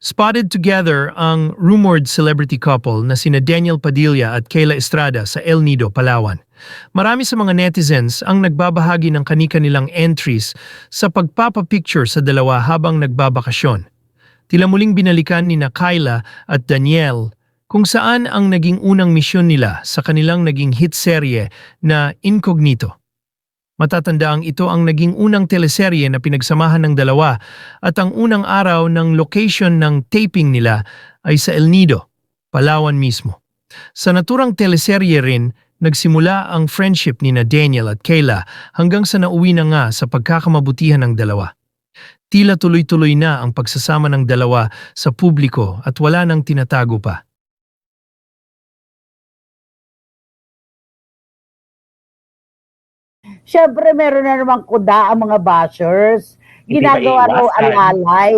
Spotted together ang rumored celebrity couple na sina Daniel Padilla at Kayla Estrada sa El Nido, Palawan. Marami sa mga netizens ang nagbabahagi ng kani-kanilang entries sa pagpapapicture sa dalawa habang nagbabakasyon. Tila muling binalikan ni na Kayla at Daniel kung saan ang naging unang misyon nila sa kanilang naging hit serye na Incognito. Matatandaang ito ang naging unang teleserye na pinagsamahan ng dalawa at ang unang araw ng location ng taping nila ay sa El Nido, Palawan mismo. Sa naturang teleserye rin, nagsimula ang friendship ni na Daniel at Kayla hanggang sa nauwi na nga sa pagkakamabutihan ng dalawa. Tila tuloy-tuloy na ang pagsasama ng dalawa sa publiko at wala nang tinatago pa. Siyempre, meron na namang kuda ang mga bashers. Hindi ba Ginagawa raw iiwasan? alalay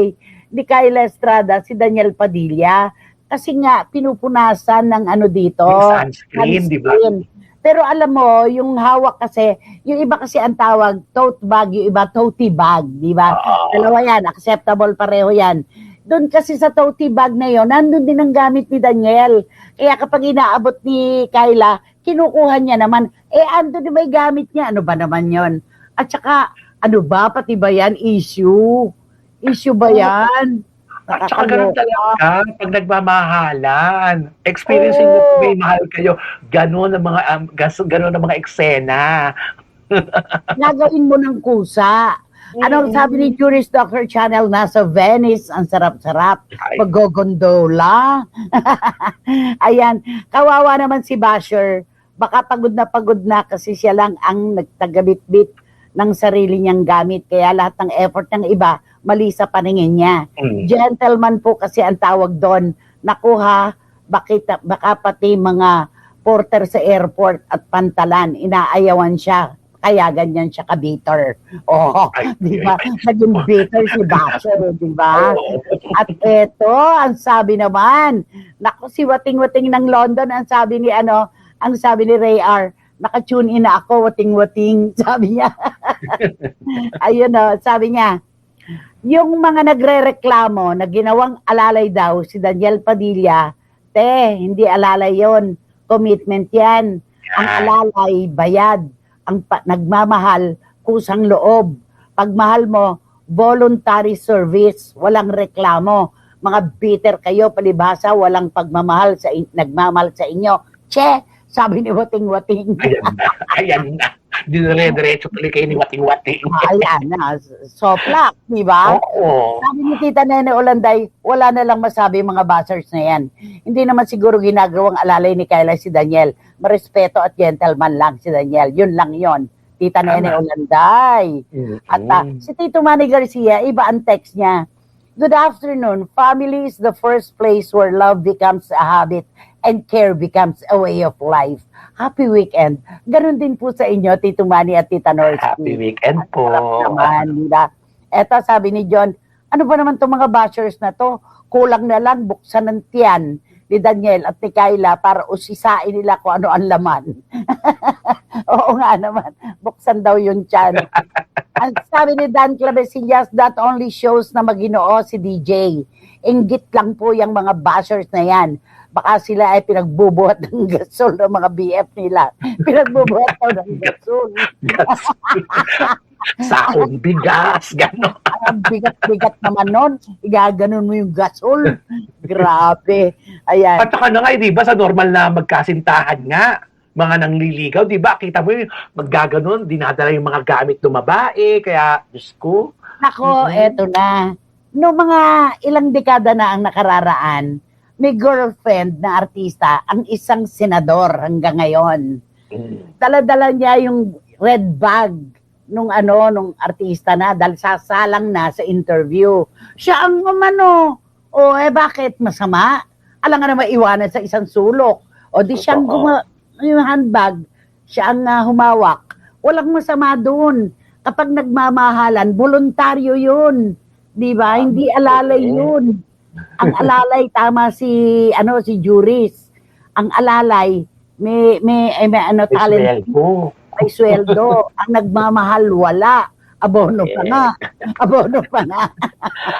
ni Kayla Estrada si Daniel Padilla. Kasi nga, pinupunasan ng ano dito. Yung sunscreen, di ba? sunscreen. Pero alam mo, yung hawak kasi, yung iba kasi ang tawag, tote bag, yung iba tote bag, di ba? Dalawa yan, acceptable pareho yan. Doon kasi sa tote bag na yon, nandun din ang gamit ni Daniel. Kaya kapag inaabot ni Kayla, kinukuha niya naman. Ando di ba yung gamit niya? Ano ba naman yon? At saka, ano ba? Pati ba yan? Issue? Issue ba yan? At saka ganun talaga, pag nagmamahalan, experiencing mo may mahal kayo, ganun ang mga eksena. Nagawin mo ng kusa. Anong sabi ni Juris Doctor Channel, nasa Venice, ang sarap-sarap, pag-gondola. Ayan, kawawa naman si Basher. Baka pagod na kasi siya lang ang nagtagabit-bit ng sarili niyang gamit. Kaya lahat ng effort ng iba, mali sa paningin niya. Gentleman po kasi ang tawag doon. Nakuha, baka pati mga porter sa airport at pantalan, inaayawan siya. Kaya ganyan siya ka-bitter. Di ba? Naging bitter si Basher, di ba? At eto, ang sabi naman, naku, si Wating-Wating ng London, ang sabi ni Ray R, naka-tune in na ako, wating-wating, sabi niya. Ayun sabi niya, yung mga nagre-reklamo na ginawang alalay daw si Daniel Padilla, hindi alalay yon, commitment yan. Ang alalay, bayad. Ang nagmamahal, kusang loob. Pagmahal mo, voluntary service, walang reklamo. Mga bitter kayo, palibhasa, walang pagmamahal nagmamahal sa inyo. Che, sabi ni Wating-Wating. Ayan na. Dinire-diretso tuloy kayo ni Wating-Wating. Ayan na. Soplak, di ba? Oo. Sabi ni Tita Nene Olanday, wala na lang masabi mga bashers na yan. Hindi naman siguro ginagawang alalay ni Kayla si Daniel. Marespeto at gentleman lang si Daniel. Yun lang yon. Tita Nene Olanday. At si Tito Manny Garcia, iba ang text niya. Good afternoon. Family is the first place where love becomes a habit and care becomes a way of life. Happy weekend. Ganon din po sa inyo, Tito Manny at Tita Norsky. Happy weekend po. Naman, diba? Eto, sabi ni John, ano ba naman itong mga bashers na to? Kulang na lang buksan ng tiyan ni Daniel at ni Kayla para usisain nila kung ano ang laman. Oo nga naman, buksan daw yung tiyan. Ang sabi ni Dan Clavesillas, that only shows na Maginoo si DJ. Inggit lang po yung mga bashers na yan. Baka sila ay pinagbubuhat ng gasol ng mga BF nila. Pinagbubuhat daw ng gasol. Sahong bigas, gano'n. Ang bigat-bigat naman nun. Igaganon mo yung gasol. Grabe. Ayan. At saka na nga, di ba, sa normal na magkasintahan nga, mga nangliligaw, di ba, kita mo yung maggaganon, dinadala yung mga gamit ng babae, kaya, Diyos ko. Ako, eto na. No mga ilang dekada na ang nakararaan, may girlfriend na artista, ang isang senador hanggang ngayon. Dala-dala niya yung red bag nung artista na dahil sasalang na sa interview. Siya ang bakit masama? Alam nga na maiwanan sa isang sulok. O di siyang yung handbag, siya ang humawak. Walang masama doon. Kapag nagmamahalan, voluntaryo yun. Di ba? Hindi alalay yun. Ang alalay, tama si Juris. Ang alalay, may talent. Sweldo. May sweldo. Ang nagmamahal, wala. Abono pa nga. Abono pa nga.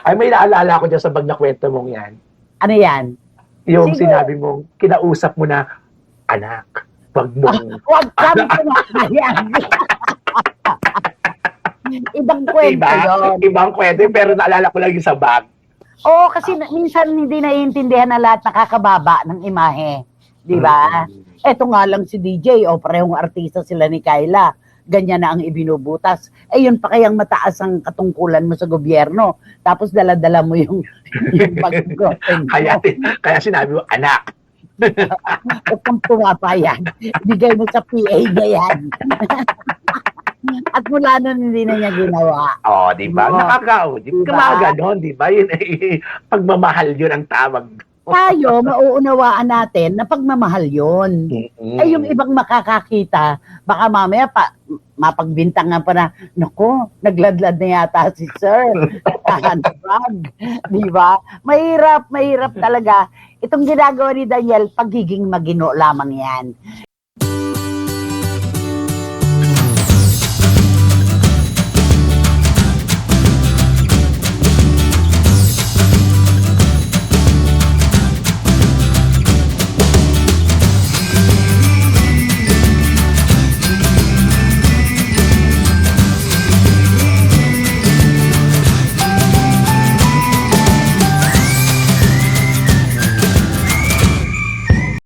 Ay, may naalala ko dyan sa bag na kwento mong yan. Ano yan? Yung Sige. sinabi mong, kinausap mo na, anak, wag mong, Huwag sabi ko nga yan. Ibang kwento diba? yun. Ibang kwento, pero naalala ko lang yung sa bag. Oo, kasi minsan hindi naiintindihan na lahat nakakababa ng imahe. Di ba? Eto nga lang si DJ, o parehong artista sila ni Kyla. Ganyan na ang ibinubutas. Eh, yun pa kayang mataas ang katungkulan mo sa gobyerno. Tapos dala-dala mo yung bag-go. Kaya sinabi mo, anak. Huwag kang pumapayag. Bigay mo sa PA niya yan. At mula nun, hindi na niya ginawa. Oh, di ba? Oo. Nakaka-audit. Diba? Kamaga nun, di ba? Yun ay pagmamahal yun ang tawag. Tayo, mauunawaan natin na pagmamahal yun. Ay, yung ibang makakakita, baka mamaya mapagbintangan pa na, naku, nagladlad na yata si Sir. Handbag. Di ba? Mahirap talaga. Itong ginagawa ni Daniel, pagiging magino lamang yan.